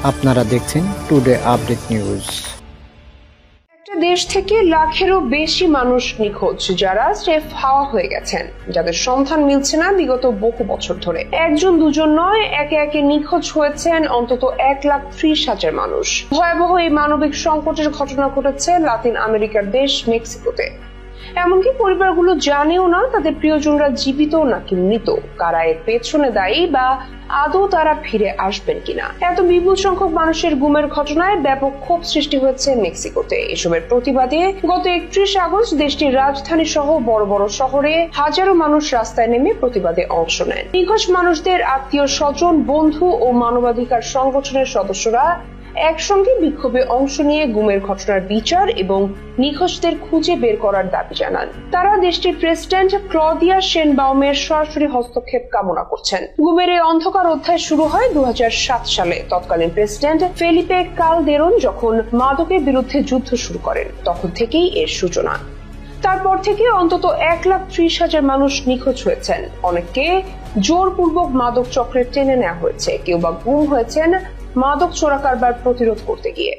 আপনারা দেখছেন today update news. একটা দেশ থেকে লাখেরও বেশি মানুষ নিখোঁজ, যারা স্রেফ হাওয়া হয়ে গেছেন, যাদের সন্ধান মিলছে না বিগত বহু বছর ধরে। একজন দুজন নয়, একে একে নিখোঁজ হয়েছেন অন্তত 1,30,000 মানুষ। ভয়াবহ এই মানবিক সংকটের ঘটনা ঘটেছে লাতিন আমেরিকার দেশ মেক্সিকোতে। এমনকি পরিবারগুলো জানেও না তাদের প্রিয়জনরা জীবিত নাকি মৃত, কারা এর পেছনে দায়ী বা আদৌ তারা ফিরে আসবেন কিনা। এত বিপুল সংখ্যক মানুষের গুমের ঘটনায় ব্যাপক ক্ষোভ সৃষ্টি হয়েছে মেক্সিকোতে। এসবের প্রতিবাদে গত 31 আগস্ট দেশটির রাজধানী সহ বড় বড় শহরে হাজারো মানুষ রাস্তায় নেমে প্রতিবাদে অংশ নেন। নিখোঁজ মানুষদের আত্মীয় স্বজন, বন্ধু ও মানবাধিকার সংগঠনের সদস্যরা একসঙ্গে বিক্ষোভে অংশ নিয়ে গুমের ঘটনার বিচার এবং নিখোঁজদের খুঁজে বের করার দাবি জানান। তারা দেশটির প্রেসিডেন্ট ক্লদিয়া শেনবাউমের সরাসরি হস্তক্ষেপ কামনা করছেন। গুমের এই অন্ধকার অধ্যায় শুরু হয় 2007 সালে। তৎকালীন প্রেসিডেন্ট ফেলিপে কালদেরন যখন মাদকের বিরুদ্ধে যুদ্ধ শুরু করেন, তখন থেকেই এর সূচনা। তারপর থেকে অন্তত 1,30,000 মানুষ নিখোঁজ হয়েছেন। অনেককে জোরপূর্বক মাদক চক্রে টেনে নেওয়া হয়েছে, কেউ বা গুম হয়েছেন মাদক চোরাকারবার প্রতিরোধ করতে গিয়ে।